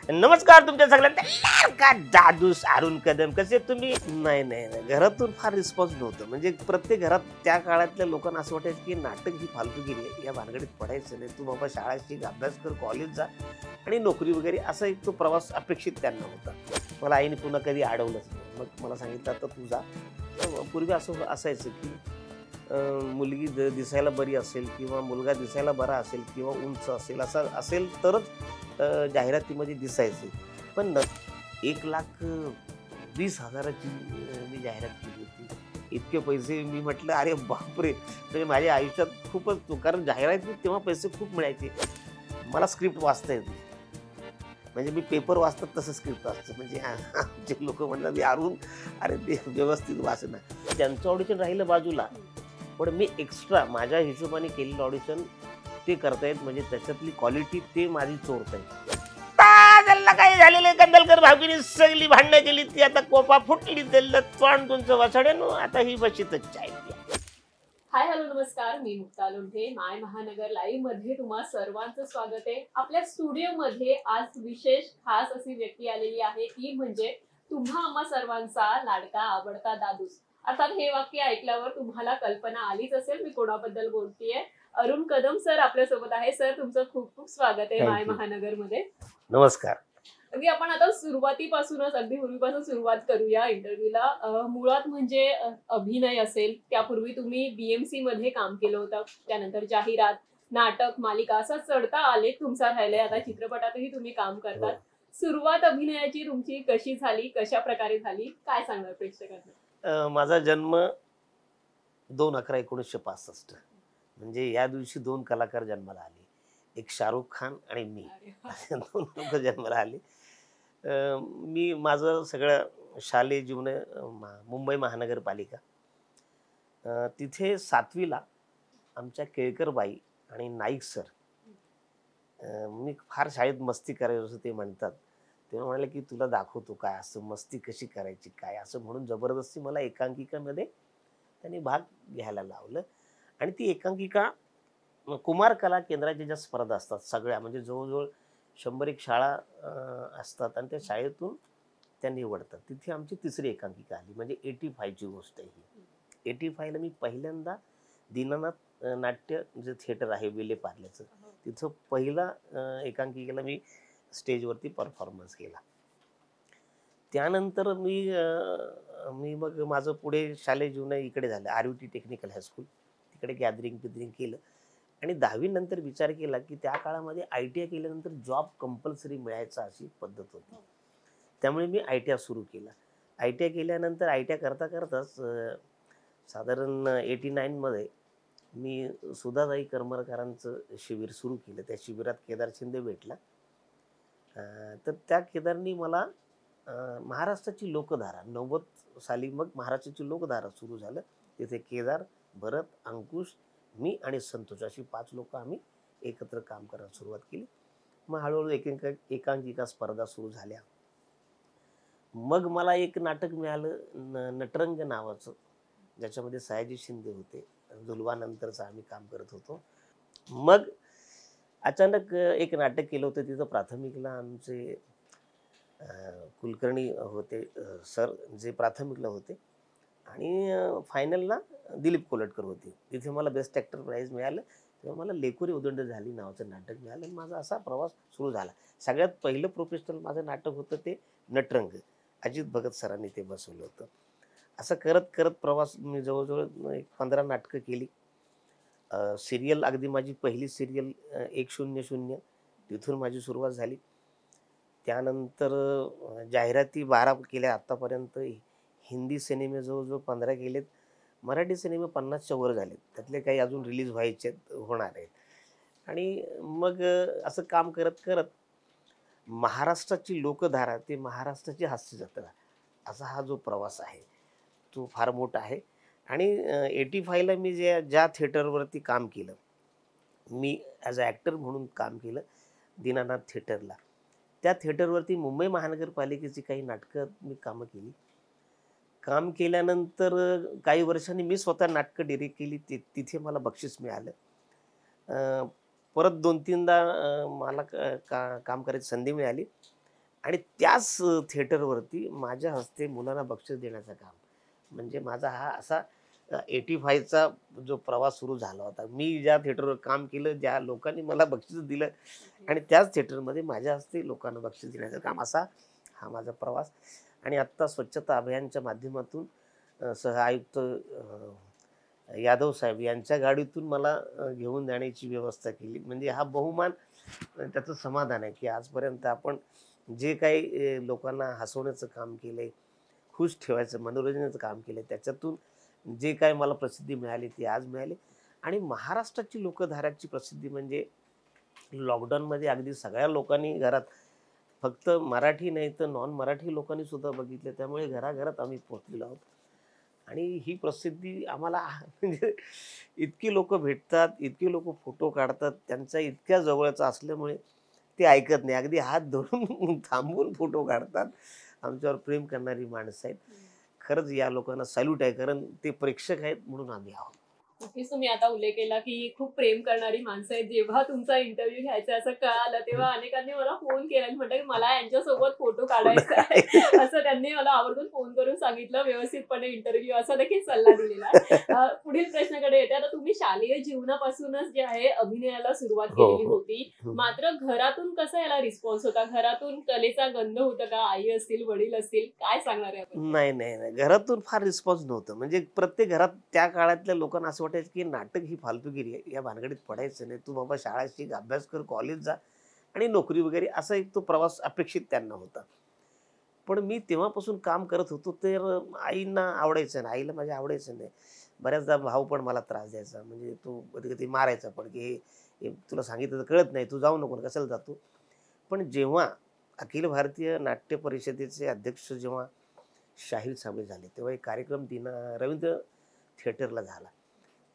नमस्कार तुमच्या सगळ्यांना का जादूस अरुण कदम कसे तुम्ही. नाही नाही नाही, घरातून फार रिस्पॉन्स नव्हतं. म्हणजे प्रत्येक घरात त्या काळातल्या लोकांना असं वाटायचं की नाटक ही फालतूगिरी आहे, या भानगडीत पडायचं नाही, तू बाबा शाळा शिक, अभ्यास कर, कॉलेज जा आणि नोकरी वगैरे असा एक तो प्रवास अपेक्षित त्यांना होता. मला आईने पुन्हा कधी अडवलंच नाही. मग मला सांगितलं आता तू जा. पूर्वी असं असायचं की मुलगी दिसायला बरी असेल किंवा मुलगा दिसायला बरा असेल किंवा उंच असेल असं असेल तरच जाहिरातीमध्ये दिसायचे. पण 1,20,000ची मी जाहिरात केली होती. इतके पैसे मी म्हटलं अरे बापरे, म्हणजे माझ्या आयुष्यात खूपच कारण जाहिरातीत तेव्हा पैसे खूप मिळायचे. मला स्क्रिप्ट वाचता येते, म्हणजे मी पेपर वाचतात तसं स्क्रिप्ट वाचतं. म्हणजे आमचे लोक म्हणतात मी अरुण अरे ते व्यवस्थित वाचणार. त्यांचं ऑडिशन राहिलं बाजूला, पण मी एक्स्ट्रा माझ्या हिशोबाने केलेलं ऑडिशन ते करतायत. म्हणजे त्याच्यातली क्वालिटी ते माझी चोरतायत. त्याला काय झालेलं कंदलकर भावकीने सगळी भांडणं केली, ती आता कोपा फुटली, त्याला तोंड तुमचं वसडेन, आता ही बशीतच चाय प्या. हाय हॅलो नमस्कार, मी मुक्ता लोंढे. माय महानगर लाईव्ह मध्ये तुम्हा सर्वांचं स्वागत आहे. आपल्या स्टुडिओ मध्ये आज विशेष खास अशी व्यक्ती आलेली आहे, ती म्हणजे तुम्हा आम्हा सर्वांचा लाडका आवडता दादूस. अर्थात हे वाक्य ऐकल्यावर तुम्हाला कल्पना आलीच असेल मी कोणाबद्दल बोलतेय. अरुण कदम सर आपल्यासोबत आहे. सर तुमचं खूप खूप स्वागत आहे माय महानगर मध्ये. नमस्कार. अगदी आपण आता सुरुवातीपासूनच अगदी पूर्वीपासून सुरुवात करूया इंटरव्ह्यूला. मुळात म्हणजे अभिनय असेल, त्यापूर्वी तुम्ही बीएमसी मध्ये काम केलं होतं, त्यानंतर जाहिरात, नाटक, मालिका असा चढता आलेख तुमचा राहिलाय. आता चित्रपटातही तुम्ही काम करतात. सुरुवात अभिनयाची तुमची कशी झाली, कशा प्रकारे झाली, काय सांगणार प्रेक्षकांना? माझा जन्म 2/11/1965. म्हणजे या दिवशी 2 कलाकार जन्माला आले, एक शाहरुख खान आणि मी. असे 2 लोक जन्माला आले. मी माझं सगळं शालेय जीवन मुंबई महानगरपालिका, तिथे 7वीला आमच्या केळकरबाई आणि नाईक सर, मी फार शाळेत मस्ती करायचो असं ते म्हणतात, तेव्हा म्हणाले की तुला दाखवतो काय असं मस्ती कशी करायची काय असं म्हणून जबरदस्ती मला एकांकिकामध्ये त्यांनी भाग घ्यायला लावलं. आणि ती एकांकिका कुमार कला केंद्राच्या ज्या स्पर्धा असतात सगळ्या, म्हणजे जवळजवळ 100-1 शाळा असतात आणि त्या शाळेतून त्या निवडतात. तिथे आमची 3री एकांकिका आली. म्हणजे 85ची गोष्ट आहे ही. 85ला मी पहिल्यांदा दीनानाथ नाट्य जे थिएटर आहे विले पार्ल्याचं, तिथं पहिला एकांकिकेला मी स्टेजवरती परफॉर्मन्स केला. त्यानंतर मी मग माझं पुढे शालेय जीवन इकडे झालं, RVT टेक्निकल हायस्कूल, तिकडे गॅदरिंग केलं. आणि 10वी नंतर विचार केला की त्या काळामध्ये ITI केल्यानंतर जॉब कंपल्सरी मिळायचा अशी पद्धत होती. त्यामुळे मी ITI सुरू केला. ITI केल्यानंतर ITI करता करताच साधारण 89मध्ये मी सुधाताई करमरकरांचं शिबिर सुरू केलं. त्या शिबिरात केदार शिंदे भेटला. तर त्या केदारनी मला महाराष्ट्राची लोकधारा 90 साली मग महाराष्ट्राची लोकधारा सुरू झालं. तिथे केदार, भरत, अंकुश, मी आणि संतोष अशी 5 लोक आम्ही एकत्र काम करायला सुरुवात केली. मग हळूहळू एकांकिका स्पर्धा सुरू झाल्या. मग मला एक नाटक मिळालं नटरंग नावाचं, ज्याच्यामध्ये सयाजी शिंदे होते. झुलवानंतरचं आम्ही काम करत होतो. मग अचानक एक नाटक केलं होतं. तिथं प्राथमिकला आमचे कुलकर्णी होते सर, जे प्राथमिकला होते, आणि फायनलला दिलीप कोलटकर होते. तिथे मला बेस्ट ॲक्टर प्राईज मिळालं. तेव्हा मला लेकुरी उदंड झाली नावाचं नाटक मिळालं. माझा असा प्रवास सुरू झाला. सगळ्यात पहिलं प्रोफेशनल माझं नाटक होतं ते नटरंग, अजित भगत सरांनी ते बसवलं होतं. असं करत करत प्रवास मी जवळजवळ 15 नाटकं केली. सिरियल, अगदी माझी पहिली सिरियल 100, तिथून माझी सुरुवात झाली. त्यानंतर जाहिराती 12 केल्या आत्तापर्यंत. हिंदी सिनेमे जवळजवळ 15 केलेत. मराठी सिनेमे 50च्या वर झालेत. त्यातले काही अजून रिलीज व्हायचे होणार आहेत. आणि मग असं काम करत करत महाराष्ट्राची लोकधारा ते महाराष्ट्राची हास्य जत्रा असा हा जो प्रवास आहे तो फार मोठा आहे. आणि 85ला मी ज्या थिएटरवरती काम केलं, मी ॲज अ ॲक्टर म्हणून काम केलं दीनानाथ थिएटरला. त्या थिएटरवरती मुंबई महानगरपालिकेची काही नाटकं मी कामं केली. काम केल्यानंतर काही वर्षांनी मी स्वतः नाटकं डिरेक्ट केली. तिथे मला बक्षीस मिळालं. परत 2-3दा मला काम करायची संधी मिळाली. आणि त्याच थिएटरवरती माझ्या हस्ते मुलांना बक्षीस देण्याचं काम, म्हणजे माझा हा असा 85चा जो प्रवास सुरू झाला होता. मी ज्या थिएटरवर काम केलं, ज्या लोकांनी मला बक्षीस दिलं आणि त्याच थिएटरमध्ये माझ्या हस्ते लोकांना बक्षीस देण्याचं काम, असा हा माझा प्रवास. आणि आत्ता स्वच्छता अभियानच्या माध्यमातून सहआयुक्त यादव साहेब यांच्या गाडीतून मला घेऊन जाण्याची व्यवस्था केली. म्हणजे हा बहुमान, त्याचं समाधान आहे की आजपर्यंत आपण जे काही लोकांना हसवण्याचं काम केलंय, खुश ठेवायचं, मनोरंजनाचं काम केलंय, त्याच्यातून जे काही मला प्रसिद्धी मिळाली ती आज मिळाली. आणि महाराष्ट्राची लोकधाराची प्रसिद्धी म्हणजे लॉकडाऊनमध्ये अगदी सगळ्या लोकांनी घरात, फक्त मराठी नाही तर नॉन मराठी लोकांनी सुद्धा बघितले, त्यामुळे घराघरात आम्ही पोहोचलेलो आहोत. आणि ही प्रसिद्धी आम्हाला म्हणजे इतकी लोक भेटतात, इतकी लोक फोटो काढतात, त्यांच्या इतक्या जवळचा असल्यामुळे ते ऐकत नाही, अगदी हात धरून थांबून फोटो काढतात. आमच्यावर प्रेम करणारी माणसं आहेत. खरंच या लोकांना सॅल्यूट आहे, कारण ते प्रेक्षक आहेत म्हणून आम्ही आहोत. नक्कीच तुम्ही आता उल्लेख केला की खूप प्रेम करणारी माणसं आहेत. जेव्हा तुमचा इंटरव्ह्यू घ्यायचा असं कळालं तेव्हा अनेकांनी मला फोन केला आणि म्हटलं की मला यांच्यासोबत फोटो काढायचा आहे. असं त्यांनी मला आवर्जून फोन करून सांगितलं, व्यवस्थितपणे इंटरव्ह्यू असा देखील सल्ला दिलेला आहे. पुढील प्रश्नाकडे येते. आता तुम्ही शालेय जीवनापासूनच जे आहे अभिनयाला सुरुवात हो, केलेली हो. होती, मात्र घरातून कसा याला रिस्पॉन्स होता? घरातून कलेचा गंध होता का? आई असतील, वडील असतील, काय सांगणार आहे आपण? नाही, नाही, नाही. घरातून फार रिस्पॉन्स नव्हतं. म्हणजे प्रत्येक घरात त्या काळातल्या लोकांना असं वाटायचं, की नाटक ही फालतूगिरी आहे. या भानगडीत पडायचं नाही. तू बाबा शाळा शिक, अभ्यास कर, कॉलेज जा आणि नोकरी वगैरे असा एक तो प्रवास अपेक्षित त्यांना होता. पण मी तेव्हापासून काम करत होतो, तर आईंना आवडायचं नाही. आईला माझ्या आवडायचं नाही. बऱ्याचदा भाऊ पण मला त्रास द्यायचा. म्हणजे तो कधी-कधी मारायचा पण, की "हे हे तुला सांगितलं तर कळत नाही. तू जाऊ नको. कशाला जातो?" पण जेव्हा अखिल भारतीय नाट्य परिषदेचे अध्यक्ष जेव्हा शाहीर साबळे झाले, तेव्हा एक कार्यक्रम रवींद्र थिएटरला झाला.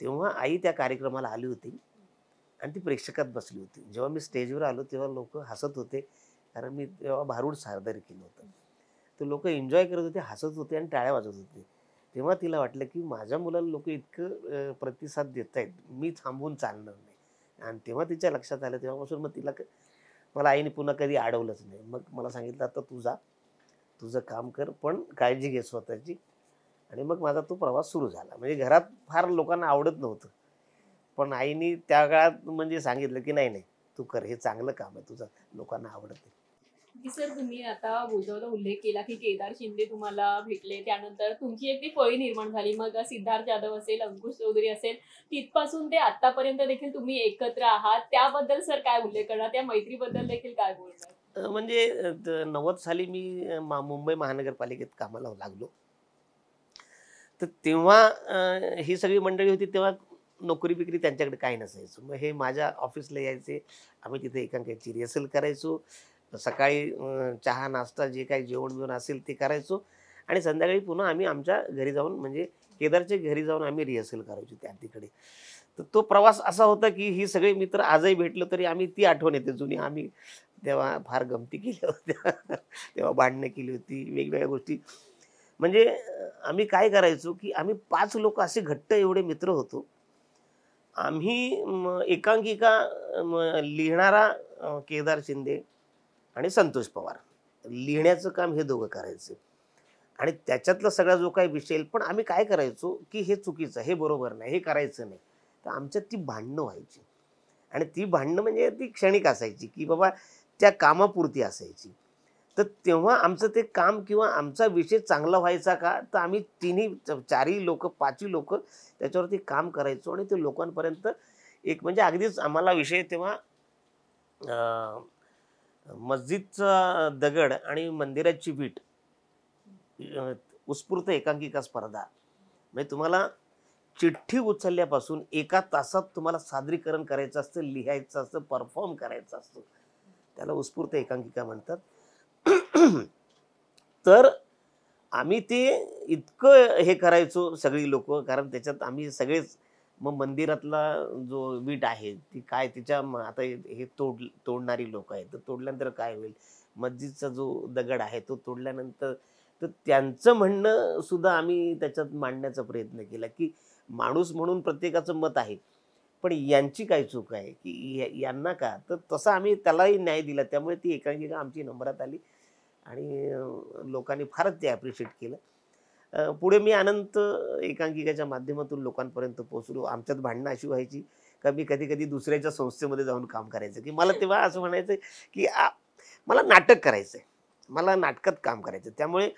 तेव्हा आई त्या कार्यक्रमाला आली होती आणि ती प्रेक्षकात बसली होती. जेव्हा मी स्टेजवर आलो तेव्हा लोकं हसत होते, कारण मी तेव्हा भारूड सादर केलं होतं. तर लोकं एन्जॉय करत होते, हसत होते आणि टाळ्या वाजवत होते. तेव्हा तिला वाटलं, की माझ्या मुलाला लोकं इतकं प्रतिसाद देतायत, मी थांबून चालणार नाही. आणि तेव्हा तिच्या लक्षात आलं. तेव्हापासून मग मला आईने पुन्हा कधी अडवलंच नाही. मग मला सांगितलं, "आता तू जा, तुझं काम कर, पण काळजी घे स्वतःची." आणि मग माझा तो प्रवास सुरू झाला. म्हणजे घरात फार लोकांना आवडत नव्हतं. पण आईनी त्या काळात म्हणजे सांगितलं, की "नाही, नाही, तू कर. हे चांगलं काम आहे तुझं. लोकांना आवडते." की सर तुम्ही आता बोलताना उल्लेख केला की केदार शिंदे तुम्हाला भेटले, त्यानंतर तुमची एक ती फळी निर्माण झाली. मग सिद्धार्थ जाधव असेल, अंकुश चौधरी असेल, तिथपासून ते आतापर्यंत देखील तुम्ही एकत्र आहात. त्याबद्दल सर काय उल्लेख करणार? त्या मैत्रीबद्दल देखील काय बोलणार? म्हणजे 90 साली मी मुंबई महानगरपालिकेत कामाला लागलो. तर तेव्हा ही सगळी मंडळी होती. तेव्हा नोकरी-बिकरी त्यांच्याकडे काही नसायचं. मग हे माझ्या ऑफिसला यायचे. आम्ही तिथे एकांकिकाची रिहर्सल करायचो. सकाळी चहा, नाश्ता जे काही जेवण-बिवण असेल ते करायचो आणि संध्याकाळी पुन्हा आम्ही आमच्या घरी जाऊन, म्हणजे केदारच्या घरी जाऊन आम्ही रिहर्सल करायचो त्या तिकडे. तर तो प्रवास असा होता, की ही सगळे मित्र आजही भेटलो तरी आम्ही ती आठवण येते जुनी. आम्ही तेव्हा फार गमती केल्या होत्या. तेव्हा भांडणं केली होती, वेगवेगळ्या गोष्टी. म्हणजे आम्ही काय करायचो, की आम्ही 5 लोक असे घट्ट एवढे मित्र होतो. आम्ही एकांकिका लिहिणारा केदार शिंदे आणि संतोष पवार. लिहिण्याचं काम हे दोघं करायचे आणि त्याच्यातला सगळा जो काही विषय येईल, पण आम्ही काय करायचो, की हे चुकीचं, हे बरोबर नाही, हे करायचं नाही. तर आमच्यात ती भांडणं व्हायची आणि ती भांडणं म्हणजे ती क्षणिक असायची, की बाबा त्या कामापुरती असायची. तर तेव्हा आमचं ते काम किंवा आमचा विषय चांगला व्हायचा का? तर आम्ही चारही लोकं, पाचही लोकं त्याच्यावरती काम करायचो आणि ते लोकांपर्यंत एक, म्हणजे अगदीच आम्हाला विषय तेव्हा मस्जिदचा दगड आणि मंदिराची वीट, अ, उत्स्फूर्त एकांकिका स्पर्धा. म्हणजे तुम्हाला चिठ्ठी उचलल्यापासून 1 तासात तुम्हाला सादरीकरण करायचं असतं, लिहायचं असतं, परफॉर्म करायचं असतं. त्याला उत्स्फूर्त एकांकिका म्हणतात. तर आम्ही ते इतकं हे करायचो सगळी लोकं, कारण त्याच्यात आम्ही सगळेच, मग मंदिरातला जो वीट आहे ती काय तिच्या आता हे तोडणारी लोक आहेत, तर तोडल्यानंतर काय होईल? मस्जिदचा जो दगड आहे तो तोडल्यानंतर, तर त्यांचं म्हणणं सुद्धा आम्ही त्याच्यात मांडण्याचा प्रयत्न केला, की माणूस म्हणून प्रत्येकाचं मत आहे, पण यांची काय चूक आहे, की यांना का? तर तसं आम्ही त्यालाही न्याय दिला. त्यामुळे ती एकांकिका आमची नंबरात आली आणि लोकांनी फारच ते ॲप्रिशिएट केलं. पुढे मी अनंत एकांकिकाच्या माध्यमातून लोकांपर्यंत पोहोचलो. आमच्यात भांडणं अशी व्हायची का मी कधी-कधी दुसऱ्याच्या संस्थेमध्ये जाऊन काम करायचं, की मला तेव्हा असं म्हणायचं की मला नाटक करायचंय. मला नाटकात काम करायचं. त्यामुळे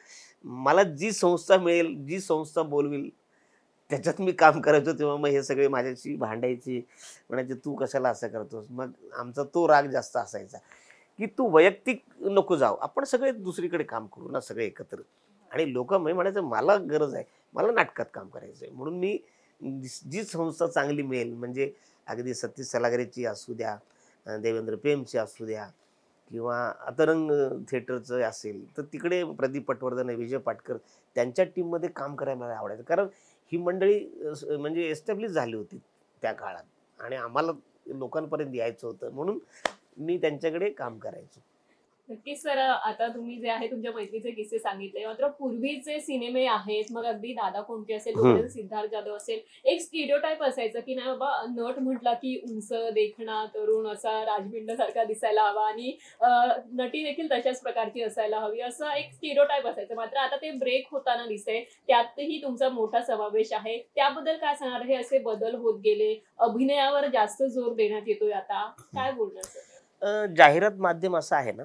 मला जी संस्था मिळेल, जी संस्था बोलवेल त्याच्यात मी काम करायचो. तेव्हा मग हे सगळे माझ्याशी भांडायचे. म्हणायचे, "तू कशाला असं करतोस?" मग आमचा तो राग जास्त असायचा, की "तू वैयक्तिक नको जाऊ. आपण सगळे दुसरीकडे काम करू ना सगळे एकत्र." आणि लोकं मी म्हणायचं, "मला गरज आहे. मला नाटकात काम करायचं आहे." म्हणून मी जी संस्था चांगली मिळेल म्हणजे अगदी सतीश सलागरेची असू द्या, देवेंद्र पेमची असू द्या किंवा अतरंग थिएटरचं असेल, तर तिकडे प्रदीप पटवर्धन, विजय पाटकर त्यांच्या टीममध्ये काम करायला मला आवडायचं. कारण ही मंडळी म्हणजे एस्टॅब्लिश झाली होती त्या काळात आणि आम्हाला लोकांपर्यंत यायचं होतं. म्हणून मी त्यांच्याकडे काम करायचो. नक्कीच सर, आता तुम्ही जे आहे तुमच्या मैत्रीचे किस्से सांगितले, मात्र पूर्वीचे सिनेमे आहेत, मग अगदी दादा कोंडके असेल, हं. तोपर्यंत सिद्धार्थ जाधव असेल, एक स्टिरियोटाइप असायचं की नाही बाबा नट म्हटला की उंच, देखणा, तरुण असा राजबिंडासारखा दिसायला हवा आणि नटी देखील तशाच प्रकारची असायला हवी, असं एक स्टिरियोटाइप असायचं. मात्र आता ते ब्रेक होताना दिसतंय, त्यातही तुमचा मोठा समावेश आहे. त्याबद्दल काय सांगणार? हे असे बदल होत गेले, अभिनयावर जास्त जोर देण्यात येतोय आता, काय बोलणार सर? जाहिरात माध्यम असं आहे ना,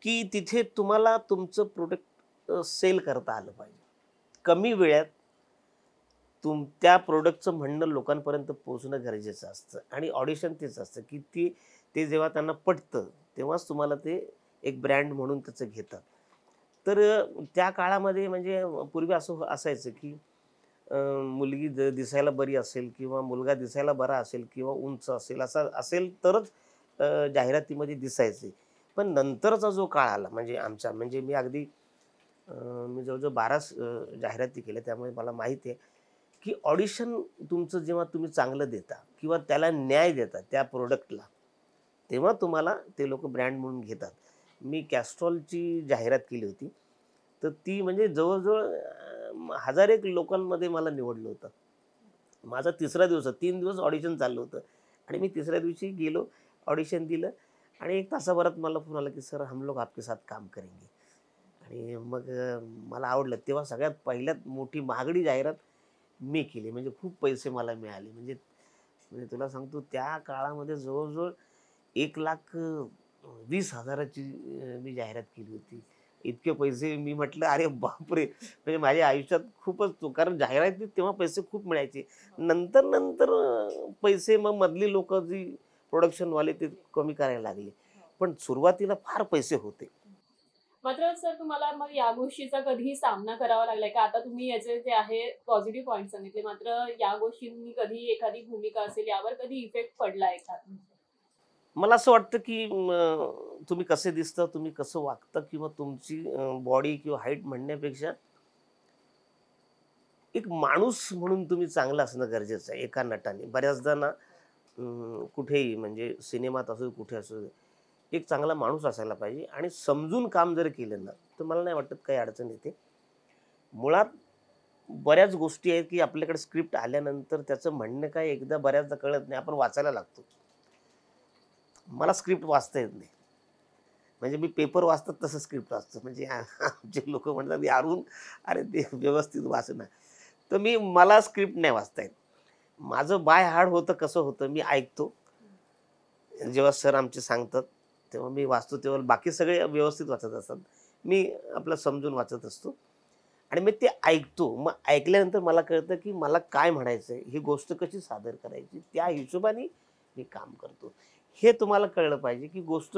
की तिथे तुम्हाला तुमचं प्रोडक्ट सेल करता आलं पाहिजे. कमी वेळात त्या प्रॉडक्टचं म्हणणं लोकांपर्यंत पोहोचणं गरजेचं असतं आणि ऑडिशन तेच असतं, की ते जेव्हा त्यांना पटतं, तेव्हाच तुम्हाला ते एक ब्रँड म्हणून त्याचं घेतात. तर त्या काळामध्ये म्हणजे पूर्वी असं असायचं, की मुलगी दिसायला बरी असेल किंवा मुलगा दिसायला बरा असेल किंवा उंच असेल, असा असेल तरच जाहिरातीमध्ये दिसायचे. पण नंतरचा जो काळ आला म्हणजे आमचा म्हणजे मी जवळ-जवळ 12 जाहिराती केल्या. त्यामुळे मला माहिती आहे, की ऑडिशन तुमचं जेव्हा तुम्ही चांगलं देता किंवा त्याला न्याय देता त्या प्रॉडक्टला, तेव्हा तुम्हाला ते लोकं ब्रँड म्हणून घेतात. मी कॅस्ट्रॉलची जाहिरात केली होती. तर ती म्हणजे जवळ-जवळ 1000 एक लोकांमध्ये मला निवडलं होतं. माझा तिसरा दिवस होता. 3 दिवस ऑडिशन चाललं होतं आणि मी तिसऱ्या दिवशी गेलो, ऑडिशन दिलं आणि 1 तासाभरात मला फोन आला, की "सर हम लोग आपके साथ काम करेंगे." आणि मग मला आवडलं. तेव्हा सगळ्यात पहिल्यात मोठी महागडी जाहिरात मी केली. म्हणजे खूप पैसे मला मिळाले. म्हणजे म्हणजे तुला सांगतो त्या काळामध्ये जवळ-जवळ 1,20,000 ची मी जाहिरात केली होती. इतके पैसे मी म्हटलं, "अरे बापरे!" म्हणजे माझ्या आयुष्यात खूपच कारण जाहिरातीत तेव्हा पैसे खूप मिळायचे. नंतर पैसे मग मधली लोकं जी प्रोडक्शनवाले ते कमी करायला लागले. पण सुरुवातीला फार पैसे होते. मात्र सर तुम्हाला मग या गोष्टीचा कधीही सामना करावा लागलाय का? आता तुम्ही याचे जे आहे पॉझिटिव्ह पॉइंट सांगितले, मात्र या गोष्टींनी कधी एखादी भूमिका असेल यावर कधी इफेक्ट पडलाय का? मला असं वाटतं, की तुम्ही कसे दिसता, तुम्ही कसं वागता किंवा तुमची बॉडी किंवा हाईट म्हणण्यापेक्षा एक माणूस म्हणून तुम्ही चांगला असणं गरजेचं आहे एका नटाने. बऱ्याचदा ना कुठेही म्हणजे सिनेमात असो, कुठे असो, एक चांगला माणूस असायला पाहिजे आणि समजून काम जर केलं ना, तर मला नाही वाटत काही अडचण येते. मुळात बऱ्याच गोष्टी आहेत, की आपल्याकडे स्क्रिप्ट आल्यानंतर त्याचं म्हणणं काय एकदा बऱ्याचदा कळत नाही. आपण वाचायला लागतो. मला स्क्रिप्ट वाचता येत नाही. म्हणजे मी पेपर वाचतात तसं स्क्रिप्ट वाचतो. म्हणजे आमचे लोकं म्हणतात, "यारून अरे ते व्यवस्थित वाच ना." तर मला स्क्रिप्ट नाही वाचता येत. माझं बाय हार्ट होतं कसं होतं, मी ऐकतो. जेव्हा सर आमचे सांगतात, तेव्हा मी वाचतो. तेव्हा बाकी सगळे व्यवस्थित वाचत असतात. मी आपलं समजून वाचत असतो आणि मी ते ऐकतो. मग ऐकल्यानंतर मला कळतं, की मला काय म्हणायचंय, ही गोष्ट कशी सादर करायची, त्या हिशोबाने मी काम करतो. हे तुम्हाला कळलं पाहिजे, की गोष्ट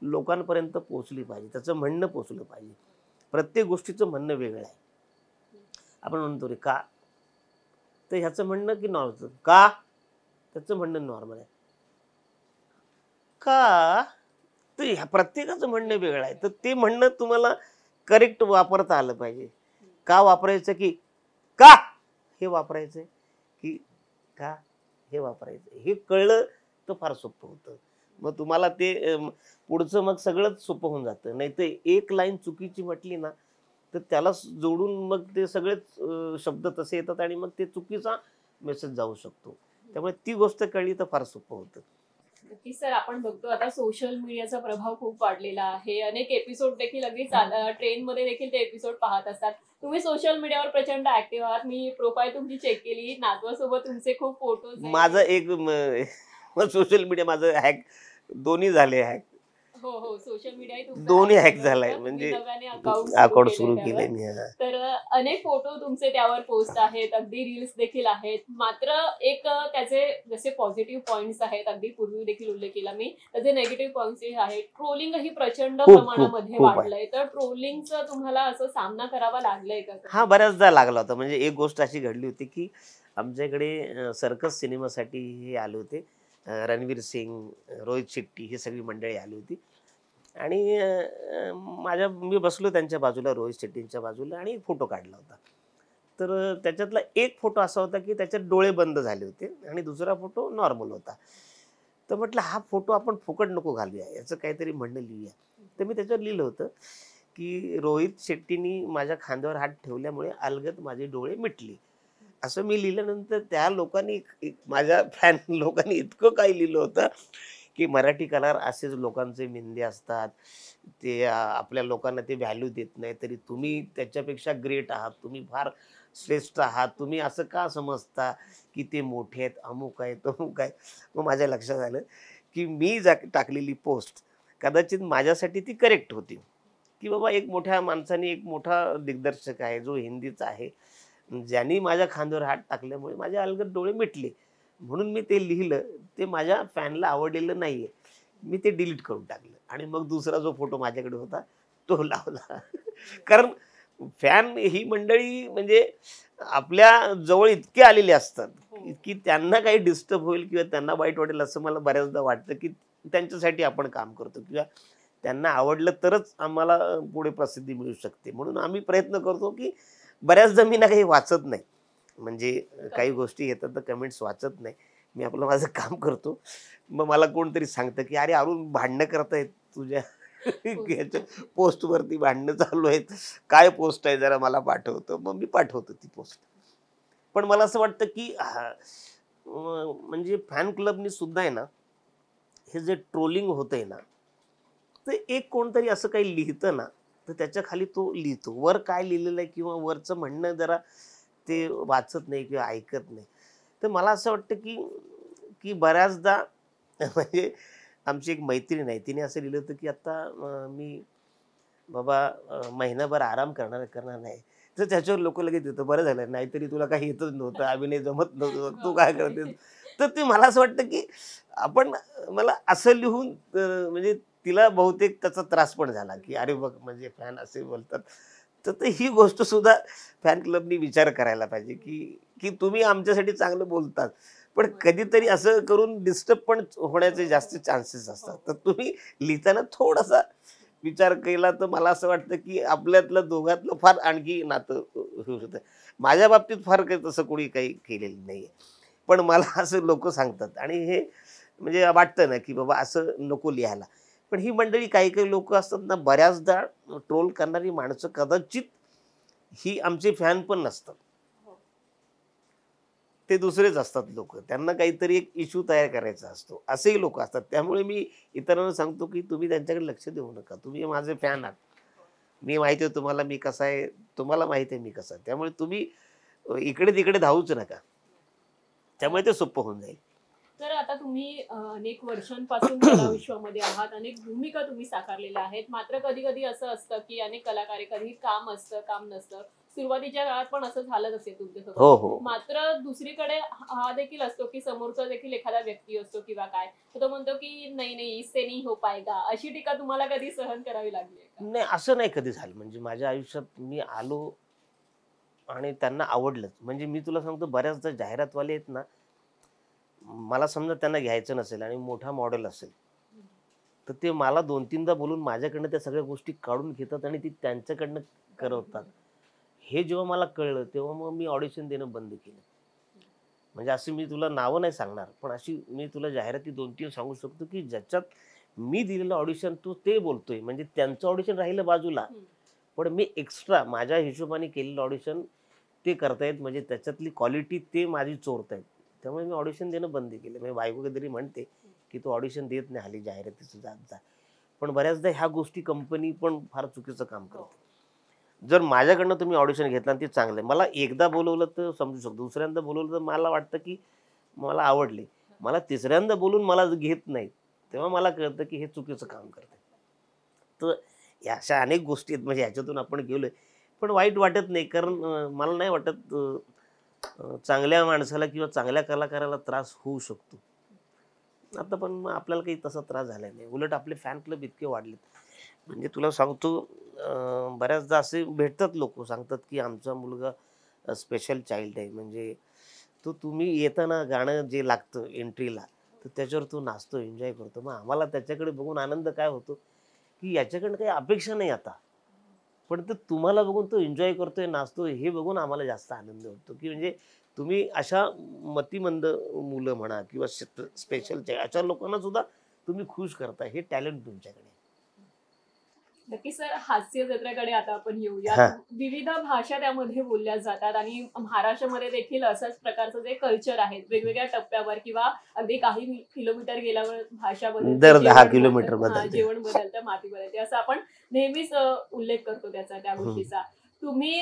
लोकांपर्यंत पोहोचली पाहिजे. त्याचं म्हणणं पोहोचलं पाहिजे. प्रत्येक गोष्टीचं म्हणणं वेगळं आहे. आपण म्हणतो, "रे का?" तर ह्याचं म्हणणं की नॉर्मल. "का?" त्याचं म्हणणं नॉर्मल आहे. "का?" तर ह्या प्रत्येकाचं म्हणणं वेगळं आहे. तर ते म्हणणं तुम्हाला करेक्ट वापरता आलं पाहिजे. का वापरायचं की "का?" हे वापरायचंय की "का?" हे वापरायचं. हे कळलं तर फार सोपं होतं. मग तुम्हाला ते पुढचं मग सगळंच सोपं होऊन जातं. नाहीतर एक लाईन चुकीची म्हटली ना, तर त्याला जोडून मग ते सगळेच शब्द तसे येतात आणि मग ते चुकीचा मेसेज जाऊ शकतो. त्यामुळे ती गोष्ट कळली तर फार सोपं होतं. नक्कीच सर, आपण बघतो आता सोशल मीडियाचा प्रभाव खूप वाढलेला आहे. अनेक एपिसोड देखील अगदी ट्रेनमध्ये देखील ते एपिसोड पाहत असतात. तुम्ही सोशल मीडियावर प्रचंड ऍक्टिव्ह आहात. मी प्रोफाईल तुमची चेक केली. नातवासोबत तुमचे खूप फोटोज माझं आहेत. एक सोशल मीडिया माझं हॅक दोन्ही झाले हॅक. हो, हो. सोशल मीडियाही तुमचा दोन्ही हॅक हॅक झाला झालाय होता. तुम्ही म्हणजे नव्याने अकाउंट सुरू अकाउंट केलंय सुरू त्यावर. केलंय मी. हां. तर अनेक फोटो तुमचे त्यावर पोस्ट आहेत, अगदी रील्स देखील आहेत. मात्र एक त्याचे जसे पॉझिटिव्ह पॉइंट्स आहेत, अगदी पूर्वी देखील उल्लेख केला मी, त्याचे निगेटिव्ह पॉइंट्स आहेत. ट्रोलिंगही प्रचंड खूप प्रमाणामध्ये खूप आहे. वाढलंय. तर ट्रोलिंगचा तुम्हाला असं सामना करावा लागलाय का कधी? हा बऱ्याचदा लागला होता. म्हणजे एक गोष्ट अशी घडली होती की आमच्या इकडे सर्कस सिनेमासाठी हे आले होते. रणवीर सिंग, रोहित शेट्टी ही सगळी मंडळी आली होती. आणि मी बसलो त्यांच्या बाजूला, रोहित शेट्टींच्या बाजूला, आणि एक फोटो काढला होता. तर त्याच्यातला एक फोटो असा होता की त्याच्यात डोळे बंद झाले होते आणि दुसरा फोटो नॉर्मल होता. तर म्हटलं हा फोटो आपण फुकट नको घालूया, याचं काहीतरी म्हणणं लिहूया. तर मी त्याच्यावर लिहिलं होतं की रोहित शेट्टींनी माझ्या खांद्यावर हात ठेवल्यामुळे अलगद माझे डोळे मिटले. असं मी लिहिल्यानंतर त्या लोकांनी, माझ्या फॅन लोकांनी इतकं काही लिहिलं होतं की मराठी कलाकार असेच लोकांचे मेंदे असतात. ते आपल्या लोकांना ते व्हॅल्यू देत नाही, तरी तुम्ही त्याच्यापेक्षा ग्रेट आहात, तुम्ही फार श्रेष्ठ आहात, तुम्ही असं का समजता की ते मोठे आहेत, अमुक आहे तमुक आहे. मग माझ्या लक्षात आलं की मी टाकलेली पोस्ट कदाचित माझ्यासाठी ती करेक्ट होती, की बाबा एक मोठ्या माणसाने, एक मोठा दिग्दर्शक आहे जो हिंदीचा आहे, ज्यांनी माझ्या खांद्यावर हात टाकल्यामुळे माझे अलगद डोळे मिटले. म्हणून मी ते लिहिलं. ते माझ्या फॅनला आवडलेलं नाहीये. मी ते डिलीट करून टाकलं आणि मग दुसरा जो फोटो माझ्याकडे होता तो लावला. कारण फॅन ही मंडळी म्हणजे आपल्या जवळ इतके आलेले असतात हो. की त्यांना काही डिस्टर्ब होईल किंवा त्यांना वाईट वाटेल असं मला बऱ्याचदा वाटतं, की त्यांच्यासाठी आपण काम करतो किंवा त्यांना आवडलं तरच आम्हाला पुढे प्रसिद्धी मिळू शकते. म्हणून आम्ही प्रयत्न करतो की बऱ्याचदा मी ना काही वाचत नाही. म्हणजे काही गोष्टी येतात तर कमेंट्स वाचत नाही. मी आपलं माझं काम करतो. मग मला कोणतरी सांगतं की "अरे अरुण, भांडणं करतायत तुझ्या याच्या पोस्टवरती भांडणं चालू आहेत. काय पोस्ट आहे जरा मला पाठव." तर मग मी पाठवतो ती पोस्ट. पण मला असं वाटतं की म्हणजे फॅन क्लबनी सुद्धा आहे ना, हे जे ट्रोलिंग होतंय ना, तर एक कोणतरी असं काही लिहितं ना, तर त्याच्या खाली तो लिहितो. वर काय लिहिलेलं आहे किंवा वरचं म्हणणं जरा ते वाचत नाही किंवा ऐकत नाही. तर मला असं वाटतं की की बऱ्याचदा म्हणजे आमची एक मैत्रीण आहे, तिने असं लिहिलं होतं की आता मी बाबा महिनाभर आराम करणार करणार नाही. तर त्याच्यावर लोकं लगेच येतं, "बरं झालं, नाहीतरी तुला काही येतच नव्हतं, अभिनय जमत नव्हतं, तू काय करतेस?" बापरे! तर ते मला असं वाटतं की आपण मला असं लिहून म्हणजे तिला बहुतेक त्याचा त्रास पण झाला, की "अरे बघ, म्हणजे फॅन असे बोलतात." तर ही गोष्ट सुद्धा फॅन क्लबनी विचार करायला पाहिजे, की की तुम्ही आमच्यासाठी चांगलं बोलतात, पण कधीतरी असं करून डिस्टर्ब पण होण्याचे जास्त चान्सेस असतात. तर तुम्ही लिहिताना थोडासा विचार केला तर मला असं वाटतं, की आपल्यातलं दोघातलं फार आणखी नातं होऊ शकतं. माझ्या बाबतीत फार काही तसं कोणी काही केलेलं नाहीये. पण मला असं लोकं सांगतात आणि हे म्हणजे वाटतं ना, की बाबा असं नको लिहायला. पण ही मंडळी, काही-काही लोकं असतात ना, बऱ्याचदा ट्रोल करणारी माणसं कदाचित ही आमचे फॅन पण नसतात. हो. ते दुसरेच असतात लोकं. त्यांना काहीतरी एक इश्यू तयार करायचा असतो. असेही लोकं असतात. त्यामुळे मी इतरांना सांगतो, की तुम्ही त्यांच्याकडे लक्ष देऊ नका. तुम्ही माझे फॅन आहात. मी माहिती आहे तुम्हाला मी कसा आहे, तुम्हाला माहिती आहे मी कसा आहे. त्यामुळे तुम्ही इकडे-तिकडे धावूच नका. त्यामुळे ते सोपं होऊन जाईल. तर आता तुम्ही अनेक वर्षांपासून कलाविश्वामध्ये आहात, अनेक भूमिका तुम्ही साकारलेल्या आहेत. मात्र कधी-कधी असं असतं, की अनेक कलाकार कधी काम असतं, काम नसतं. सुरुवातीच्या काळात पण असं झालंच असेल तुमच्यासोबत. हो, हो. मात्र दुसरीकडे हा देखील असतो, की समोरचा देखील एखादा व्यक्ती असतो किंवा काय, तर तो म्हणतो, की "नहीं, नहीं, इससे नहीं हो पाएगा." अशी टीका तुम्हाला कधी सहन करावी लागली आहे का? नाही, असं नाही कधी झालं. म्हणजे माझ्या आयुष्यात मी आलो आणि त्यांना आवडलंच. म्हणजे मी तुला सांगतो, बऱ्याचदा जाहिरातवाले आहेत ना, मला समजा त्यांना घ्यायचं नसेल आणि मोठा मॉडेल असेल, तर ते मला 2-3दा बोलून माझ्याकडनं त्या सगळ्या गोष्टी काढून घेतात आणि ती त्यांच्याकडनं करवतात. हे जेव्हा मला कळलं, तेव्हा मग मी ऑडिशन देणं बंद केलं. म्हणजे अशी मी तुला नावं नाही सांगणार, पण अशी मी तुला जाहिराती 2-3 सांगू शकतो, की ज्याच्यात मी दिलेलं ऑडिशन तू ते बोलतोय. म्हणजे त्यांचं ऑडिशन राहिलं बाजूला, हं. पण मी एक्स्ट्रा माझ्या हिशोबाने केलेलं ऑडिशन ते करतायत. म्हणजे त्याच्यातली क्वालिटी ते माझी चोरतायत. त्यामुळे मी ऑडिशन देणं बंद केलं. म्हणजे बायको कधीतरी म्हणते, की तो ऑडिशन देत नाही हल्ली जाहिरातीचं जात जा. पण बऱ्याचदा ह्या गोष्टी कंपनी पण फार चुकीचं काम करते. जर माझ्याकडनं तुम्ही ऑडिशन घेतलं आणि ते चांगलं आहे, मला एकदा बोलवलं तर समजू शकतो, दुसऱ्यांदा बोलवलं तर मला वाटतं की मला आवडले, मला तिसऱ्यांदा बोलून मला घेत नाही, तेव्हा मला कळतं की हे चुकीचं काम करते. तर या अशा अनेक गोष्टी आहेत, म्हणजे ह्याच्यातून आपण गेलोय, पण वाईट वाटत नाही, कारण मला नाही वाटत चांगल्या माणसाला किंवा चांगल्या कलाकाराला त्रास होऊ शकतो. आता पण मग आपल्याला काही तसा त्रास झाला नाही. उलट आपले फॅन क्लब इतके वाढलेत. म्हणजे तुला सांगतो, बऱ्याचदा असे भेटतात लोकं, सांगतात की आमचा मुलगा स्पेशल चाइल्ड आहे. म्हणजे तो तुम्ही येताना गाणं जे लागतं एंट्रीला, तर त्याच्यावर तो नाचतो, एन्जॉय करतो. मग आम्हाला त्याच्याकडे बघून आनंद काय होतो, की याच्याकडनं काही अपेक्षा नाही आता. पण ते तुम्हाला बघून तो एन्जॉय करतोय, नाचतोय हे बघून आम्हाला जास्त आनंद होतो, की म्हणजे तुम्ही अशा मतिमंद मुलं म्हणा किंवा स्पेशल अशा लोकांना सुद्धा तुम्ही खुश करताय. हे टॅलेंट तुमच्याकडे आहे. नक्की सर, हास्य जत्रेकडे आता आपण येऊयात. हां. विविध भाषा त्यामध्ये बोलल्या जातात आणि महाराष्ट्रामध्ये देखील अशाच प्रकारचं जे कल्चर आहे, वेगवेगळ्या टप्प्यावर किंवा अगदी काही किलोमीटर गेल्यावर भाषा बदलते, दर 10 जेवण किलोमीटर बदलतं, बदलते. जेवण बदलतं, माती बदलते, असं आपण नेहमीच उल्लेख करतो त्या हं. गोष्टीचा. तुम्ही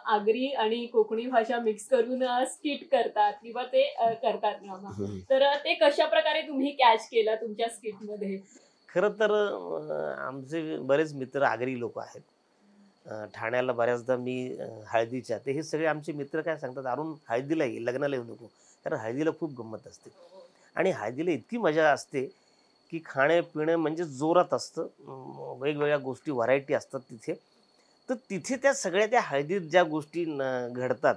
आगरी आणि कोकणी भाषा मिक्स करून स्किट करतात किंवा ते करतात ना, हं. तर ते कशा प्रकारे तुम्ही कॅच केलं तुमच्या स्किटमध्ये? खरं तर आमचे बरेच मित्र आगरी लोक आहेत. ठाण्याला बऱ्याचदा मी हळदीच्या, ते हे सगळे आमचे मित्र काय सांगतात, "अरुण, हळदीला ये, लग्नाला येऊ नको." कारण हळदीला खूप गंमत असते आणि हळदीला इतकी मजा असते की खाणं-पिणं म्हणजे जोरात असतं. वेगवेगळ्या गोष्टी, व्हरायटी असतात तिथे. तर तिथे त्या सगळ्या त्या हळदीत ज्या गोष्टी घडतात,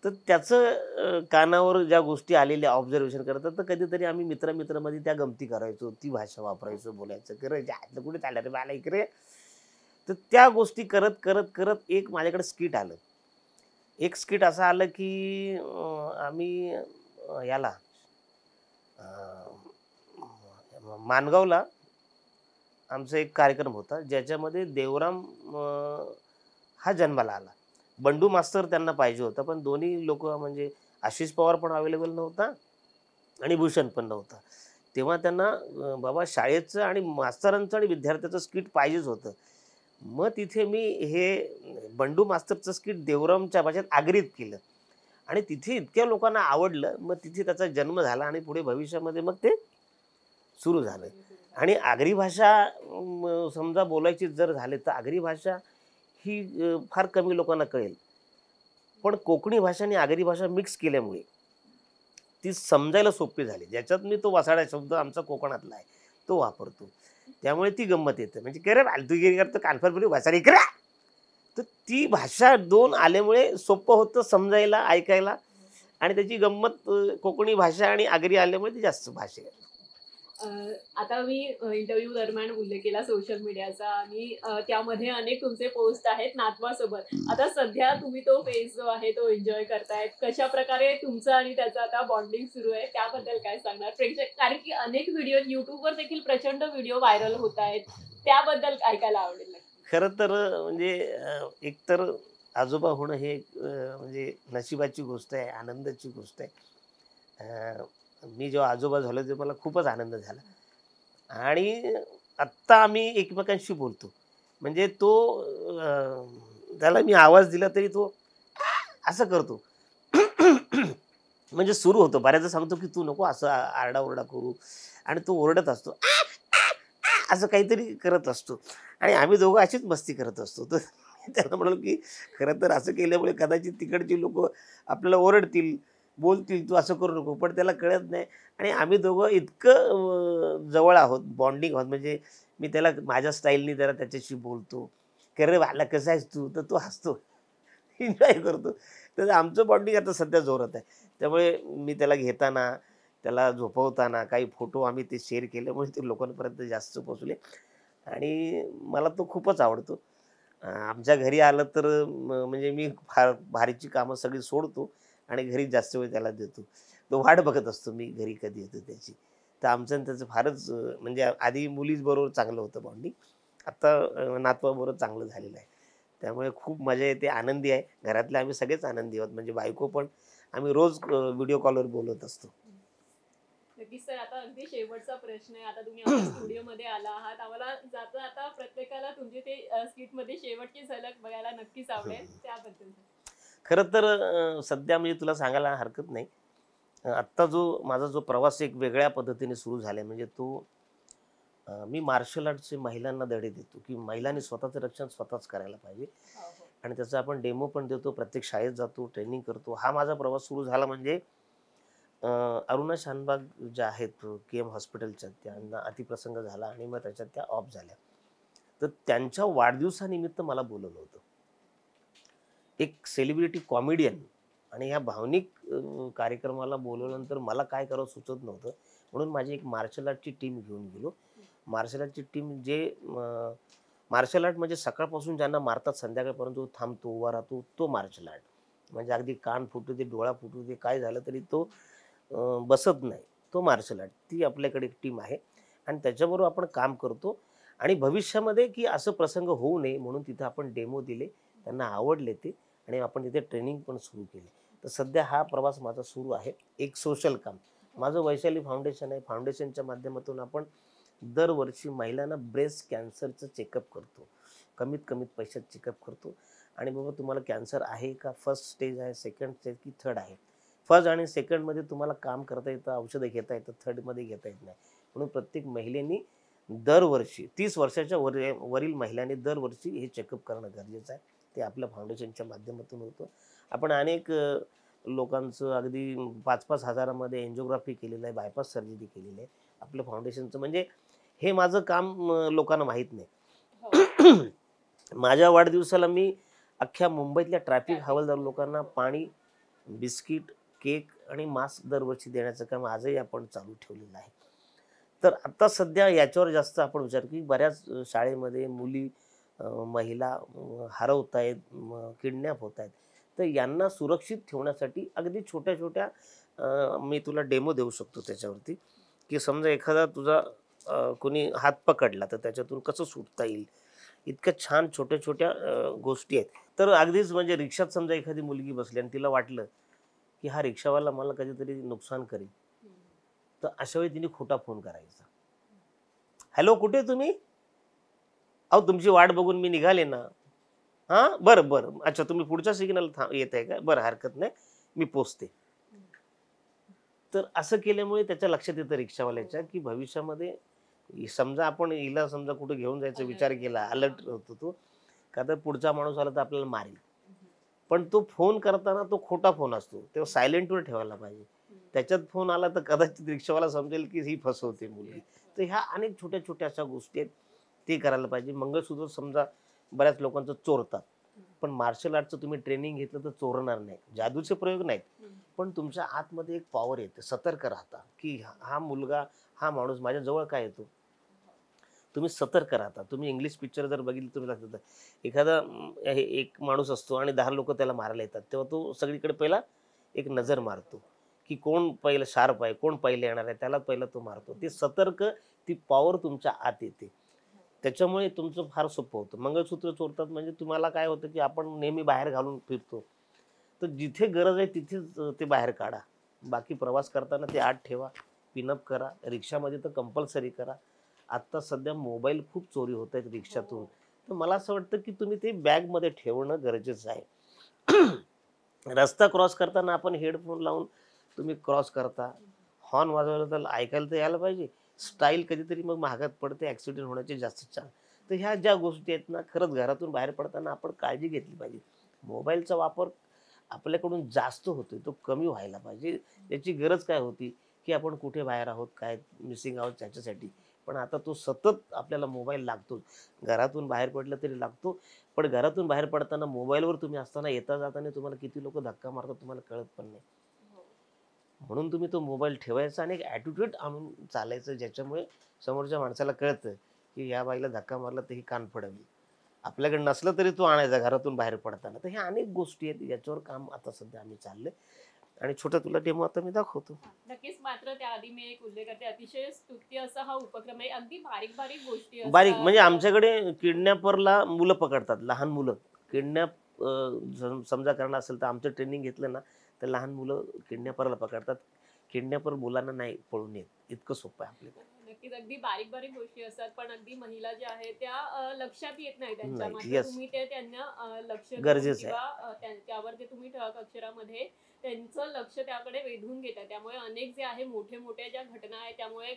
तर त्याचं कानावर ज्या गोष्टी आलेल्या ऑब्झर्वेशन करतात, तर कधीतरी आम्ही मित्र-मित्रामध्ये त्या गमती करायचो, ती भाषा वापरायचो, बोलायचं, "अरे ह्यातलं कुठे चाललं रे बाळा, इकडे." तर त्या गोष्टी करत, करत, करत एक माझ्याकडे स्किट आलं. एक स्किट असं आलं की आम्ही याला माणगावला आमचा एक कार्यक्रम होता, ज्याच्यामध्ये देवराम हा जन्माला आला. बंडू मास्तर त्यांना पाहिजे होता, पण दोन्ही लोकं, म्हणजे आशिष पवार पण अवेलेबल नव्हता आणि भूषण पण नव्हता. तेव्हा त्यांना बाबा शाळेचं आणि मास्तरांचं आणि विद्यार्थ्याचं स्किट पाहिजेच होतं. मग तिथे मी हे बंडू मास्तरचं स्किट देवरामच्या भाषेत आगरीत केलं आणि तिथे इतक्या लोकांना आवडलं. मग तिथे त्याचा जन्म झाला आणि पुढे भविष्यामध्ये मग ते सुरू झालं. आणि आगरी भाषा समजा बोलायची जर झाले, तर आगरी भाषा ही फार कमी लोकांना कळेल. पण कोकणी भाषा आणि आगरी भाषा मिक्स केल्यामुळे ती समजायला सोपी झाली. ज्याच्यात मी तो वसाडा शब्द आमचा कोकणातला आहे, तो वापरतो. त्यामुळे ती गंमत येते. म्हणजे "काय रे फालतूगिरी करतो, कानफडपणे वसाडी करा." तर ती भाषा 2 आल्यामुळे सोपं होतं समजायला, ऐकायला आणि त्याची गंमत कोकणी भाषा आणि आगरी आल्यामुळे ती जास्त भाषा आहे. अ, आता मी इंटरव्ह्यू दरम्यान उल्लेख केला सोशल मीडियाचा आणि त्यामध्ये अनेक तुमचे पोस्ट आहेत नातवासोबत. आता सध्या तुम्ही तो फेज जो आहे तो एन्जॉय करतायत. कशा प्रकारे तुमचं आणि त्याचं आता बॉन्डिंग सुरू आहे त्याबद्दल काय सांगणार? प्रेक्षक, कारण की अनेक व्हिडिओ YouTubeवर देखील प्रचंड व्हिडिओ व्हायरल होत आहेत. त्याबद्दल ऐकायला आवडेल नक्की. खरं तर म्हणजे एकतर आजोबा होणं हे म्हणजे नशिबाची गोष्ट आहे, आनंदाची गोष्ट आहे. मी जेव्हा आजोबा झालो तेव्हा मला खूपच आनंद झाला आणि आत्ता आम्ही एकमेकांशी बोलतो. म्हणजे तो त्याला मी आवाज दिला तरी तो असं करतो. म्हणजे सुरू होतो. बऱ्याचदा सांगतो की "तू नको असं आरडाओरडा करू" आणि तो ओरडत असतो. असं काहीतरी करत असतो आणि आम्ही दोघं अशीच मस्ती करत असतो. तर मी त्याला म्हणालो की खरं तर असं केल्यामुळे कदाचित तिकडची लोकं आपल्याला ओरडतील, बोलतील, "तू असं करू नको." पण त्याला कळत नाही आणि आम्ही दोघं इतकं जवळ आहोत, बॉन्डिंग आहोत. म्हणजे मी त्याला माझ्या स्टाईलनी जरा त्याच्याशी बोलतो, "काय रे बाळा कसा आहेस तू?" तर तो हसतो, एन्जॉय करतो. तर आमचं बॉन्डिंग आता सध्या जोरात आहे. त्यामुळे मी त्याला घेताना, त्याला झोपवताना काही फोटो आम्ही ते शेअर केल्यामुळे ते लोकांपर्यंत जास्त पोहोचले आणि मला तो खूपच आवडतो. आमच्या घरी आलं तर म्हणजे मी फार भारीची कामं सगळी सोडतो आणि घरी जास्त वेळ त्याला देतो. तो वाट बघत असतो मी घरी कधी येतो त्याची. तर आमचं आणि त्याचं फारच म्हणजे आधी मुलीबरोबर चांगलं होतं बॉन्डिंग. आता नातवाबरोबर चांगलं झालेलं आहे. त्यामुळे खूप मजा येते, आनंदी आहे. घरातले आम्ही सगळेच आनंदी आहोत. म्हणजे बायको पण, आम्ही रोज व्हिडिओ कॉलवर बोलत असतो. नक्कीच सर, आता अगदी शेवटचा प्रश्न आहे. आता तुम्ही आमच्या स्टुडिओमध्ये आला आहात. आम्हाला जाता जाता प्रत्येकाला तुमची ते स्किटमध्ये शेवटची झलक बघायला नक्कीच आवडेल. त्याबद्दल सर. खरं तर सध्या म्हणजे तुला सांगायला हरकत नाही. आत्ता जो माझा जो प्रवास एक वेगळ्या पद्धतीने सुरू झालाय म्हणजे तो मी मार्शल आर्टचे महिलांना धडे देतो, की महिलांनी स्वतःचं रक्षण स्वतःच करायला पाहिजे. हो, हो. आणि त्याचा आपण डेमो पण देतो, प्रत्येक शाळेत जातो, ट्रेनिंग करतो. हा माझा प्रवास सुरू झाला म्हणजे अरुणा शानबाग ज्या आहेत KM हॉस्पिटलच्या, त्यांना अतिप्रसंग झाला आणि मग त्याच्यात त्या ऑफ झाल्या. तर त्यांच्या वाढदिवसानिमित्त मला बोलवलं होतं. एक सेलिब्रिटी कॉमेडियन आणि ह्या भावनिक कार्यक्रमाला बोलवल्यानंतर मला काय करावं सुचत नव्हतं. म्हणून माझी एक मार्शल आर्टची टीम घेऊन गेलो. मार्शल आर्टची टीम जे मार्शल आर्ट म्हणजे सकाळपासून ज्यांना मारतात संध्याकाळपर्यंत जो थांबतो, उभा राहतो, तो मार्शल आर्ट. म्हणजे अगदी कान फुटू दे, डोळा फुटू दे, काय झालं तरी तो बसत नाही. तो मार्शल आर्ट. ती आपल्याकडे एक टीम आहे आणि त्याच्याबरोबर आपण काम करतो आणि भविष्यामध्ये की असं प्रसंग होऊ नये म्हणून तिथं आपण डेमो दिले. त्यांना आवडले ते आणि आपण तिथे ट्रेनिंग पण सुरू केली. तर सध्या हा प्रवास माझा सुरू आहे. एक सोशल काम. माझं वैशाली फाउंडेशन आहे. फाउंडेशनच्या माध्यमातून आपण दरवर्षी महिलांना ब्रेस्ट कॅन्सरचं चेकअप करतो. कमीत कमीत पैशात चेकअप करतो आणि बाबा तुम्हाला कॅन्सर आहे का? फर्स्ट स्टेज आहे, सेकंड स्टेज की थर्ड आहे? फर्स्ट आणि सेकंडमध्ये तुम्हाला काम करता येतं, औषधं घेता येतं, थर्डमध्ये घेता येत नाही. म्हणून प्रत्येक महिलेनी दरवर्षी 30 वर्षाच्या वरील महिलांनी दरवर्षी हे चेकअप करणं गरजेचं आहे. ते आपल्या फाउंडेशनच्या माध्यमातून होतं. आपण अनेक लोकांचं अगदी 5-5 हजारामध्ये एन्जिओग्राफी केलेलं आहे, बायपास सर्जरी केलेली आहे. आपलं फाउंडेशनचं म्हणजे हे माझं काम लोकांना माहीत नाही. हो. माझ्या वाढदिवसाला मी अख्ख्या मुंबईतल्या ट्रॅफिक हवालदार लोकांना पाणी, बिस्किट, केक आणि मास्क दरवर्षी देण्याचं काम आजही आपण चालू ठेवलेलं आहे. तर आता सध्या याच्यावर जास्त आपण विचार की बऱ्याच शाळेमध्ये मुली महिला हरवत आहेत, किडनॅप होत आहेत. तर यांना सुरक्षित ठेवण्यासाठी अगदी छोट्या-छोट्या मी तुला डेमो देऊ शकतो त्याच्यावरती, की समजा एखादा तुझा कोणी हात पकडला तर त्याच्यातून कसं सुटता येईल. इतक्या छान छोट्या-छोट्या गोष्टी आहेत. तर अगदीच म्हणजे रिक्षात समजा एखादी मुलगी बसली आणि तिला वाटलं, की हा रिक्षावाला मला कधीतरी नुकसान करेल. तर अशा वेळी तिने खोटा फोन करायचा. हॅलो, कुठे आहे तुम्ही? अहो तुमची वाट बघून मी निघाले ना. हां, बरं, बरं. अच्छा तुम्ही पुढच्या सिग्नल येत आहे का? बरं हरकत नाही. मी पोहोचते. तर असं केल्यामुळे त्याच्या लक्षात येतं रिक्षावाल्याच्या, की भविष्यामध्ये समजा आपण हिला समजा कुठे घेऊन जायचा विचार केला, अलर्ट होतो तो, का तर पुढचा माणूस आला तर आपल्याला मारेल. पण तो फोन करताना तो खोटा फोन असतो. तेव्हा सायलेंटवर ठेवायला पाहिजे. त्याच्यात फोन आला तर कदाचित रिक्षावाला समजेल, की ही फसवते मुलगी. तर ह्या अनेक छोट्या-छोट्या अशा गोष्टी आहेत. ते करायला पाहिजे. मंगळसूत्र समजा बऱ्याच लोकांचं चोरतात. पण मार्शल आर्टचं तुम्ही ट्रेनिंग घेतलं तर चोरणार नाही. जादूचे प्रयोग नाहीत. पण तुमच्या आतमध्ये एक पॉवर येते. सतर्क राहता, की हा मुलगा, हा माणूस माझ्या जवळ का येतो? तुम्ही सतर्क राहता. तुम्ही इंग्लिश पिक्चर जर बघितलं तुम्ही लक्षात येतं. एखादा एक माणूस असतो आणि 10 लोकं त्याला मारायला येतात. तेव्हा तो सगळीकडे पहिला एक नजर मारतो, की कोण पहिलं शार्प आहे, कोण पहिले येणार आहे, त्याला पहिला तो मारतो. ते सतर्क, ती पॉवर तुमच्या आत येते. त्याच्यामुळे तुमचं फार सोपं होतं. मंगळसूत्र चोरतात म्हणजे तुम्हाला काय होतं, की आपण नेहमी बाहेर घालून फिरतो. तर जिथे गरज आहे तिथेच ते बाहेर काढा. बाकी प्रवास करताना ते आत ठेवा, पिनअप करा. रिक्षामध्ये तर कंपल्सरी करा. आत्ता सध्या मोबाईल खूप चोरी होत आहेत रिक्षातून. तर मला असं वाटतं, की तुम्ही ते बॅगमध्ये ठेवणं गरजेचं आहे. रस्ता क्रॉस करताना आपण हेडफोन लावून तुम्ही क्रॉस करता. हॉर्न वाजवला तर ऐकायला तर यायला पाहिजे. स्टाईल कधीतरी मग महागात पडते, ॲक्सिडेंट होण्याचे जास्त चान्स. तर ह्या ज्या गोष्टी आहेत ना, खरंच घरातून बाहेर पडताना आपण काळजी घेतली पाहिजे. मोबाईलचा वापर आपल्याकडून जास्त होतोय, तो कमी व्हायला पाहिजे. याची गरज काय होती, की आपण कुठे बाहेर आहोत, काय मिसिंग आहोत त्याच्यासाठी. पण आता तो सतत आपल्याला मोबाईल लागतोच. घरातून बाहेर पडलं तरी लागतो. पण घरातून बाहेर पडताना मोबाईलवर तुम्ही असताना येता-जाताना तुम्हाला किती लोकं धक्का मारतात तुम्हाला कळत पण नाही. म्हणून तुम्ही तो मोबाईल ठेवायचा आणि एक ॲटिट्यूड आणून चालायचं, ज्याच्यामुळे समोरच्या माणसाला कळतं, की या बाईला धक्का मारला तर ही कान फडवली. आपल्याकडे नसलं तरी तो आणायचा घरातून बाहेर पडताना. तर ह्या अनेक गोष्टी आहेत, याच्यावर काम आता सध्या आम्ही चाललंय आणि छोटा तुला डेमो आता मी दाखवतो. नक्कीच. मात्र त्याआधी मी एक उल्लेख करते, अतिशय स्तुत्य असा हा उपक्रम आहे. अगदी बारीक बारीक गोष्टी बारीक म्हणजे असतात. आमच्याकडे किडनॅपरला मुलं पकडतात, लहान मुलं. किडनॅप समजा करणं असेल तर आमचं ट्रेनिंग घेतलं ना, तर लहान मुलं किडनॅपरला पकडतात. किडनॅपर मुलांना नाही पळून येत, इतकं सोपं आहे आपल्याकडे. नक्कीच अगदी बारीक बारीक गोष्टी असतात, पण अगदी महिला ज्या आहेत त्या लक्षात येत नाही त्यांच्या. नाही, मात्र yes. तुम्ही ते त्यांना लक्ष देऊन गरजेचं आहे. किंवा त्यावर ते तुम्ही ठळक अक्षरामध्ये त्यांचं लक्ष त्याकडे वेधून घेता. त्यामुळे अनेक जे आहे मोठे मोठ्या ज्या घटना आहेत त्यामुळे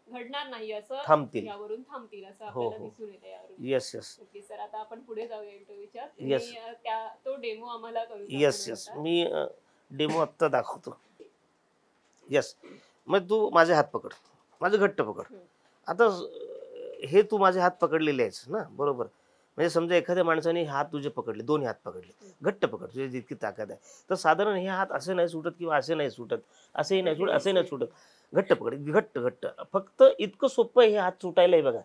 घडणार नाही असं थांबतील. यावरून थांबतील असं हो, आपल्याला हो. दिसून येते यावरून. येस येस ओके सर, आता आपण पुढे जाऊया इंटरव्ह्यूच्या. Yes. तो डेमो आम्हाला करून येस दाखवणार येस होता. मी डेमो आत्ता दाखवतो. येस, मग तू माझे हात पकड, माझं घट्ट पकड. आता हे तू माझे हात पकडलेले आहेस ना, बरोबर. म्हणजे समजा एखाद्या माणसाने हात तुझे पकडले, दोन्ही हात पकडले, घट्ट पकड, तुझी जितकी ताकद आहे. तर साधारण हे हात असे नाही सुटत किंवा असे नाही सुटत, असेही नाही सुटत, असे नाही सुटत. घट्ट पकड, घट्ट घट्ट. फक्त इतकं सोपं आहे हे हात सुटायला, बघा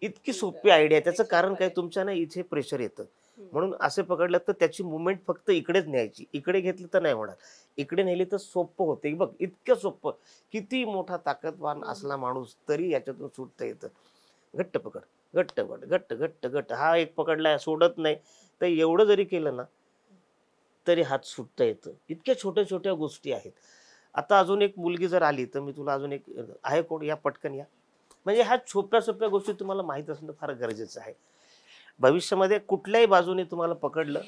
इतकी सोपी आयडिया. त्याचं कारण काय, तुमच्या ना इथे प्रेशर येतं म्हणून असे पकडलं तर त्याची मुवमेंट फक्त इकडेच न्यायची. इकडे घेतली तर नाही होणार, इकडे नेली तर सोपं होते. बघ इतकं सोपं. किती मोठा ताकदवान असला माणूस तरी याच्यातून सुटता येतं. घट्ट पकड, घट्ट पकड, घट्ट घट्ट घट्ट. हा एक पकडलाय, सोडत नाही. तर एवढं जरी केलं ना तरी हात सुटता येतं. इतक्या छोट्या छोट्या गोष्टी आहेत. आता अजून एक मुलगी जर आली तर मी तुला अजून एक आहे, कोण या पटकन या. म्हणजे ह्या सोप्या सोप्या गोष्टी तुम्हाला माहित असणं फार गरजेचं आहे. भविष्यामध्ये कुठल्याही बाजूने तुम्हाला पकडलं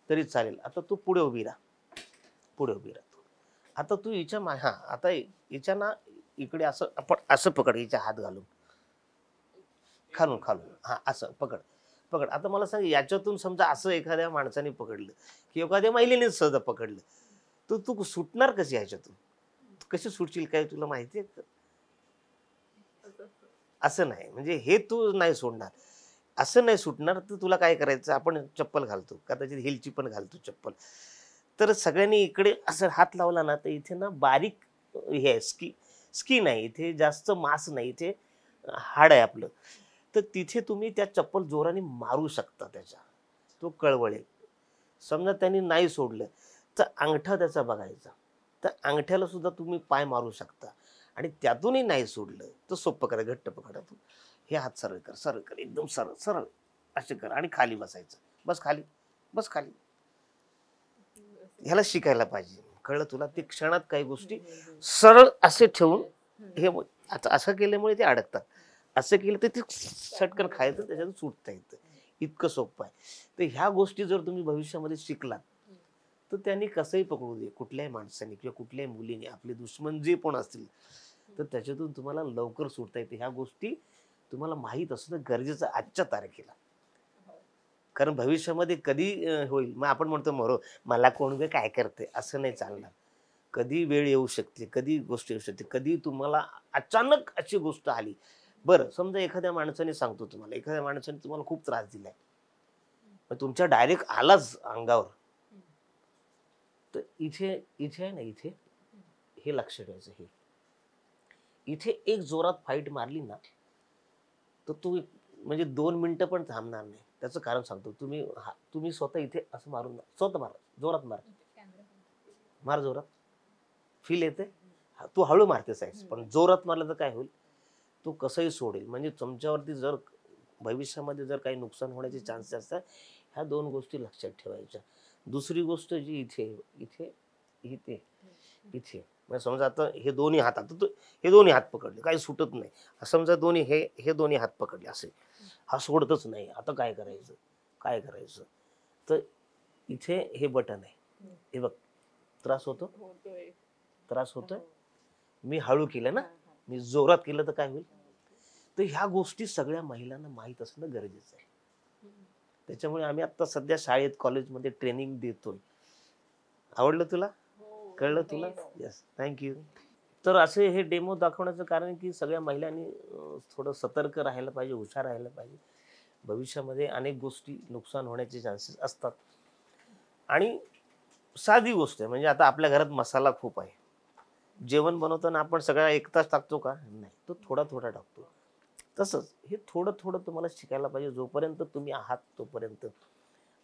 तरी चालेल. आता तू पुढे उभी राहा, पुढे उभी राहा. आता तू हिच्या हा आता हिच्या ना इकडे असं आपण असं पकड, हिच्या हात घालून खालून खालून, हा असं पकड पकड. आता मला सांग, याच्यातून समजा असं एखाद्या माणसाने पकडलं किंवा एखाद्या महिलेने सहज पकडलं तर तू सुटणार कशी ह्याच्यातून? कशी सुटशील काय तुला माहिती आहे? असं नाही, म्हणजे हे तू नाही सोडणार, असं नाही सुटणार. तर तुला काय करायचं, आपण चप्पल घालतो, कदाचित हिलची पण घालतो चप्पल. तर सगळ्यांनी इकडे असं हात लावला ना तर इथे ना बारीक हे स्किन आहे, इथे जास्त मांस नाही, इथे हाड आहे आपलं. तर तिथे तुम्ही त्या चप्पल जोराने मारू शकता, त्याच्या तो कळवळेल. समजा त्यांनी नाही सोडलं तर अंगठा त्याचा बघायचा, तर अंगठ्याला सुद्धा तुम्ही पाय मारू शकता. आणि त्यातूनही नाही सोडलं तर सोपं करा, घट्ट पकडा. तू हे हात सरळ कर, सरळ कर, एकदम सरळ सरळ असे कर आणि खाली बसायचं. बस खाली, बस खाली. ह्याला शिकायला पाहिजे, कळलं तुला? ते क्षणात काही गोष्टी सरळ असे ठेवून हे आता असं केल्यामुळे ते अडकतात. असं केलं तर ते सटकन खायचं, त्याच्यातून सुटता येतं. इतकं सोपं आहे. तर ह्या गोष्टी जर तुम्ही भविष्यामध्ये शिकलात तर त्यांनी कसंही पकडू दे, कुठल्याही माणसाने किंवा कुठल्याही मुलीने, आपले दुश्मन जे पण असतील, तर त्याच्यातून तुम्हाला लवकर सुटता येते. ह्या गोष्टी तुम्हाला माहीत असणं गरजेचं आजच्या तारखेला. कारण भविष्यामध्ये कधी होईल, मग आपण म्हणतो मरो मला कोण काय करते, असं नाही चालणार. कधी वेळ येऊ शकते, कधी गोष्ट येऊ शकते, कधी तुम्हाला अचानक अशी गोष्ट आली. बरं समजा एखाद्या माणसाने, सांगतो तुम्हाला, एखाद्या माणसाने तुम्हाला खूप त्रास दिलाय, तुमच्या डायरेक्ट आलाच अंगावर, तर इथे इथे आहे ना, इथे हे लक्ष ठेवायचं. हे इथे एक जोरात फाईट मारली ना तर तू म्हणजे 2 मिनिटं पण थांबणार नाही. त्याचं कारण सांगतो. तुम्ही स्वतः इथे असं मारून स्वतः मारा, जोरात मार, मार जोरात. फील येते? तू हळू मारते साईज, पण जोरात मारलं तर काय होईल, तो कसंही सोडेल. म्हणजे तुमच्यावरती जर भविष्यामध्ये जर काही नुकसान होण्याचे चान्सेस असतात, ह्या 2 गोष्टी लक्षात ठेवायच्या. दुसरी गोष्ट जी इथे इथे इथे इथे म्हणजे समजा आता हे दोन्ही हात, आता हे दोन्ही हात पकडले, काही सुटत नाही. समजा दोन्ही हे दोन्ही हात पकडले असे, हा सोडतच नाही. आता काय करायचं, काय करायचं? तर इथे हे बटन आहे, हे बघ. त्रास होतो, त्रास होतोय. मी हळू केलं ना, मी जोरात केलं तर काय होईल? तर ह्या गोष्टी सगळ्या महिलांना माहीत असणं गरजेचं आहे. त्याच्यामुळे आम्ही आता सध्या शाळेत, कॉलेजमध्ये ट्रेनिंग देतोय. आवडलं तुला? कळलं तुला? Yes, thank you. तर असे हे डेमो दाखवण्याचं कारण की सगळ्या महिलांनी थोडं सतर्क राहायला पाहिजे, हुशार राहायला पाहिजे. भविष्यामध्ये अनेक गोष्टी नुकसान होण्याचे चान्सेस असतात. आणि साधी गोष्ट आहे, म्हणजे आता आपल्या घरात मसाला खूप आहे, जेवण बनवताना आपण सगळा एकटाच टाकतो का? नाही, तो थोडा थोडा टाकतो. तसंच हे थोडं थोडं तुम्हाला शिकायला पाहिजे. जोपर्यंत तुम्ही आहात तोपर्यंत.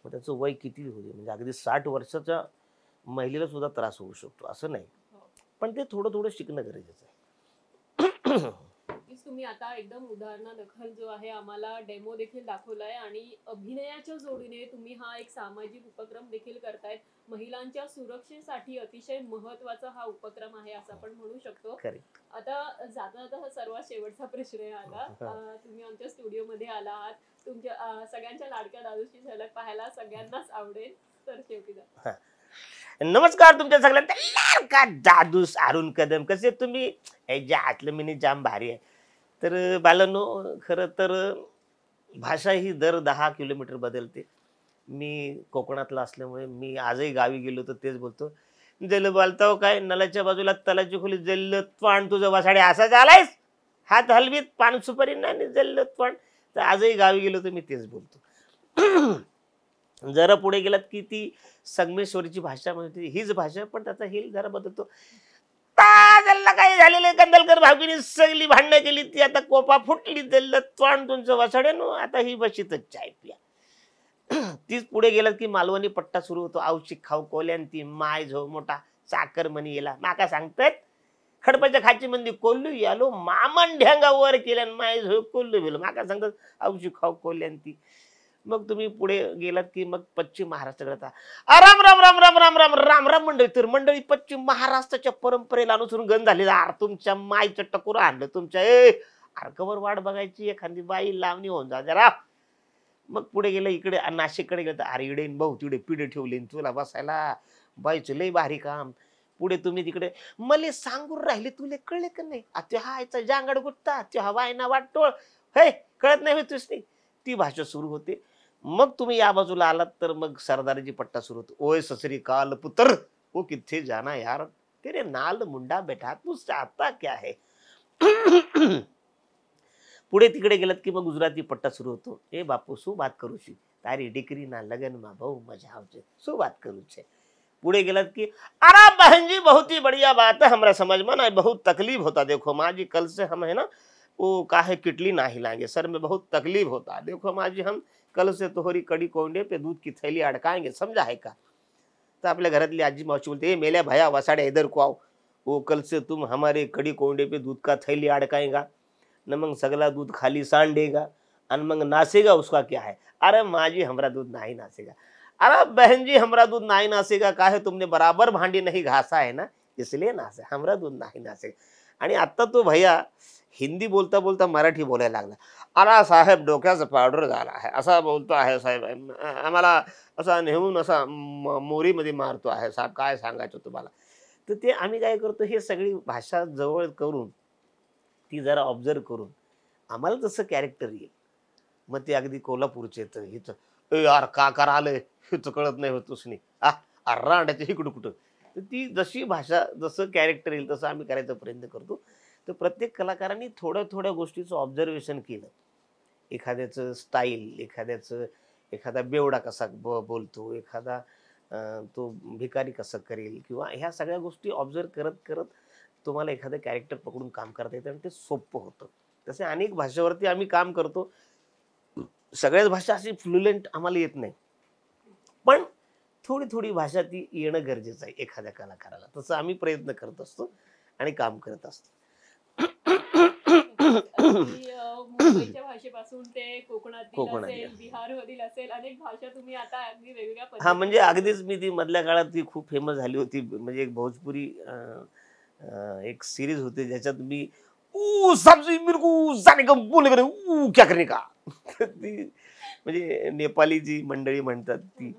मग त्याचं वय किती होऊ दे, म्हणजे अगदी 60 वर्षाच्या महिलेला सुद्धा त्रास होऊ शकतो, असं नाही. पण ते थोडं थोडं शिकणं गरजेचं आहे. नक्कीच तुम्ही आता एकदम उदाहरणादाखल जो आहे आम्हाला डेमो देखील दाखवलाय आणि अभिनयाच्या जोडीने तुम्ही हा एक सामाजिक उपक्रम देखील करतायत. महिलांच्या सुरक्षेसाठी अतिशय महत्त्वाचा हा उपक्रम आहे असं आपण म्हणू शकतो. करेक्ट. आता जाता जाता हा सर्वात शेवटचा प्रश्न आहे आता. तुम्ही आमच्या स्टुडिओमध्ये आला आहात. तुमच्या सगळ्यांच्या लाडक्या दादूची झलक पाहायला सगळ्यांनाच आवडेल. तर शेवटी जा. नमस्कार तुमच्या सगळ्यांना लाडका दादू अरुण कदम. कसे तुम्ही? हे जे आतलं मिनी जाम भारी आहे. तर बालांनो, खरं तर भाषा ही दर 10 किलोमीटर बदलते. मी कोकणातला असल्यामुळे मी आजही गावी गेलो तर तेच बोलतो. जल बोलताव काय नलाच्या बाजूला तलाची खोली जल्ल त्वाण तुझं वासाडे असा झालायस, हात हलवीत पान सुपारी नाही जल्ल त्वाण. तर आजही गावी गेलो तर मी तेच बोलतो. जरा पुढे गेलात की ती संगमेश्वरीची भाषा म्हणजे हीच भाषा, पण त्याचा हिल जरा बदलतो. ताजल्ला काय झालेलं कंदलकर भाऊकीने सगळी भांडणं केली, ती आता कोपा फुटली जल्ल त्वाण तुमचं वासाडे नो आता ही बशीतच चाय पिया. तीच पुढे गेलात की मालवणी पट्टा सुरू होतो. आवशिक खाऊ कोल्यान ती माय झो मोठा साखर मनी येला माका सांगतात खडपाच्या खाची मंदी कोल्लू यालो मामन ढ्यांगा वर केल्यान माय झो कोल्लू गेलो माका सांगतात आवशिक खाऊ कोल्यान ती. मग तुम्ही पुढे गेलात की मग पश्चिम महाराष्ट्राकडे राम राम राम राम राम राम राम राम मंडळी. तर मंडळी पश्चिम महाराष्ट्राच्या परंपरेला अनुसरून गण झालेला आर तुमच्या मायचं टकोर आणलं तुमच्या अर्कवर वाट बघायची एखादी बाई लावणी होऊन जा जरा. मग पुढे गेलं इकडे नाशिककडे गेलं तर अरे इडे भाऊ तिकडे पिढे ठेवले तुला बसायला बाईचं लय भारी काम. पुढे तुम्ही तिकडे मले सांगून राहिले तुले कळले का नाही हा याचा जांगड गुट्टा हा वायना वाटतोळ हे कळत नाही होतोस नाही. ती भाषा सुरू होते. मग तुम्ही या बाजूला आलात तर मग सरदारीची पट्टा सुरू होतो. ओय ससरी काल पुत्र वो किथे जाना यार तेरे नाल मुंडा बैठा तू चाहता क्या है. पुढे तिकडे गेलात की मग गुजराती पट्टा सुरू होतो. ए बापू શું વાત કરું છું તારી દીકરીના લગ્નમાં બહુ મજા આવશે શું વાત કરું છે. पुढे गेलात की अरे बहन जी बहुत ही बढ़िया बात है हमारा समझ में ना बहुत तकलीफ होता देखो माँ जी कल से हम है ना वो काहे किटली ना हिलाएंगे सर में बहुत तकलीफ होता है देखो माँ जी हम कल से तोहरी कड़ी कोंडे पे दूध की थैली अड़काएंगे समझा है का. तर आपल्या घरातली आजी मावशी बोलते मेल्या भया वसाड़े इधर को आओ वो कल से तुम हमारे कड़ी कोंडे पे दूध का थैली अड़काएगा न मग सगला दूध खाली सांड देगा और मग नासेगा उसका क्या है. अरे माँ जी हमारा दूध नहीं नासेगा. अरे बहन जी हमारा दूध नहीं नासेगा का है तुमने बराबर भांडी नहीं घासा है ना इसलिए नासे हमारा दूध नहीं नासेगा. आणि आता तो भैया हिंदी बोलता बोलता मराठी बोलायला लागला. अरे साहेब डोक्याचा पावडर झाला आहे असा बोलतो आहे साहेब आम्हाला असा नेहून असा मोरीमध्ये मारतो आहे साहेब काय सांगायचं तुम्हाला. तर ते आम्ही काय करतो हे सगळी भाषा जवळ करून ती जरा ऑब्झर्व करून आम्हाला तसं कॅरेक्टर येईल. मग ते अगदी कोल्हापूरचे तर हिच यार का करा आलंय हिच कळत नाही होतोस नाही रांड्याच्या इकडं कुठं. तर ती जशी भाषा जसं कॅरेक्टर येईल तसं आम्ही करायचा प्रयत्न करतो. तर प्रत्येक कलाकारांनी थोड्या थोड्या गोष्टीचं ऑब्झर्वेशन केलं. एखाद्याचं स्टाईल एखादा बेवडा कसा बोलतो एखादा तो भिकारी कसं करेल किंवा ह्या सगळ्या गोष्टी ऑब्झर्व करत करत तुम्हाला एखादं कॅरेक्टर पकडून काम करता येतं आणि ते सोपं होतं. तसे अनेक भाषेवरती आम्ही काम करतो. सगळ्याच भाषा अशी फ्लुएंट आम्हाला येत नाही पण थोडी थोडी भाषा ती येणं गरजेचं आहे एखाद्या कलाकाराला. तसं आम्ही प्रयत्न करत असतो आणि काम करत असतो. मुंबईच्या भाषेपासून ते कोकणातील असेल बिहार मधील असेल अनेक भाषा तुम्ही आता अगदी वेगवेगळ्या हा म्हणजे अगदीच मी ती मधल्या काळात ती खूप फेमस झाली होती. म्हणजे एक भोजपुरी एक सिरीज होती ज्याच्यात मी सब्जी मेरे को जाने का बोले करे क्या करने का. ती म्हणजे नेपाली जी मंडळी म्हणतात ती.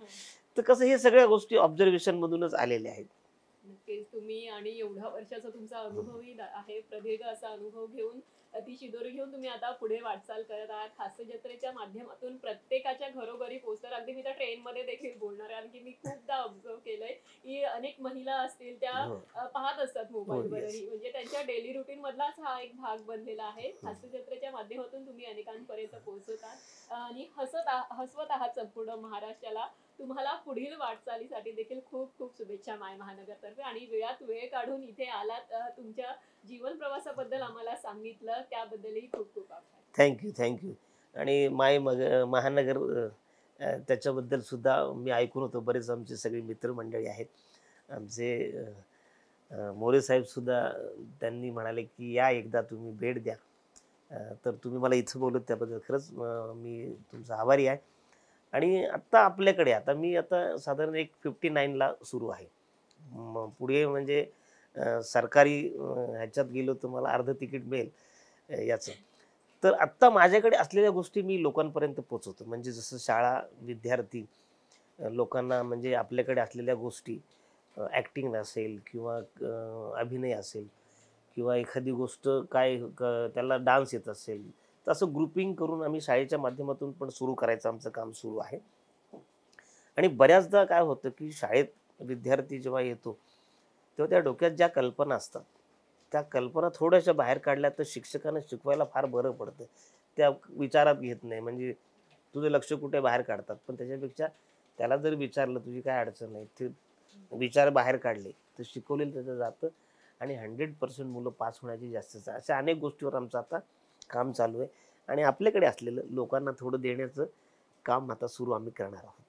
तर कसं हे सगळ्या गोष्टी ऑब्झर्वेशन मधूनच आलेल्या आहेत. नक्कीच तुम्ही आणि एवढ्या वर्षाचा तुमचा अनुभवही आहे प्रदीर्घ असा अनुभव घेऊन ती शिदोरी घेऊन तुम्ही आता पुढे वाटचाल करत आहात. हास्य जत्रेच्या माध्यमातून प्रत्येकाच्या घरोघरी पोहोचणार. अगदी मी त्या ट्रेन मध्ये देखील बोलणार आहे आणखी मी खूपदा ऑब्झर्व केलंय की अनेक महिला असतील त्या पाहत असतात मोबाईलवरही म्हणजे त्यांच्या डेली रुटीन मधलाच हा एक भाग बनलेला आहे. हास्य जत्रेच्या माध्यमातून तुम्ही अनेकांपर्यंत पोहोचवतात आणि हसवत आहात संपूर्ण महाराष्ट्राला. तुम्हाला पुढील वाटचालीसाठी देखील खूप खूप शुभेच्छा माय महानगरतर्फे आणि वेळात वेळ काढून इथे आलात तुमच्या जीवन प्रवासाबद्दल आम्हाला सांगितलं त्याबद्दलही खूप खूप आभार. थँक्यू. आणि माय महानगर त्याच्याबद्दल सुद्धा मी ऐकून होतो. बरेच आमचे सगळे मित्रमंडळी आहेत. आमचे मोरे साहेब सुद्धा त्यांनी म्हणाले की या एकदा तुम्ही भेट द्या तर तुम्ही मला इथं बोलत त्याबद्दल खरंच मी तुमचा आभारी आहे. आणि आत्ता आपल्याकडे आता साधारण एक 59ला सुरू आहे. मग पुढे म्हणजे सरकारी ह्याच्यात गेलो तर मला अर्धं तिकीट मिळेल याचं. तर आत्ता माझ्याकडे असलेल्या गोष्टी मी लोकांपर्यंत पोहोचवतो. म्हणजे जसं शाळा, विद्यार्थी, लोकांना म्हणजे आपल्याकडे असलेल्या गोष्टी, ॲक्टिंग असेल किंवा अभिनय असेल किंवा एखादी गोष्ट त्याला डान्स येत असेल, तर असं ग्रुपिंग करून आम्ही शाळेच्या माध्यमातून पण सुरू करायचं आमचं काम सुरू आहे. आणि बऱ्याचदा काय होतं, की शाळेत विद्यार्थी जेव्हा येतो, तेव्हा त्या डोक्यात ज्या कल्पना असतात, त्या कल्पना थोड्याशा बाहेर काढल्या तर शिक्षकांना शिकवायला फार बरं पडतं. त्या विचारात घेत नाही. म्हणजे तुझं लक्ष कुठे बाहेर काढतात. पण त्याच्यापेक्षा त्याला जर विचारलं, तुझी काय अडचण आहे? ते विचार बाहेर काढले, तर शिकवलेलं त्याचं जातं आणि 100% मुलं पास होण्याची जास्तीत जास्त. अशा अनेक गोष्टीवर आमचं आता काम चालू आहे आणि आपल्याकडे असलेलं लोकांना थोडं देण्याचं काम आता सुरू आम्ही करणार आहोत.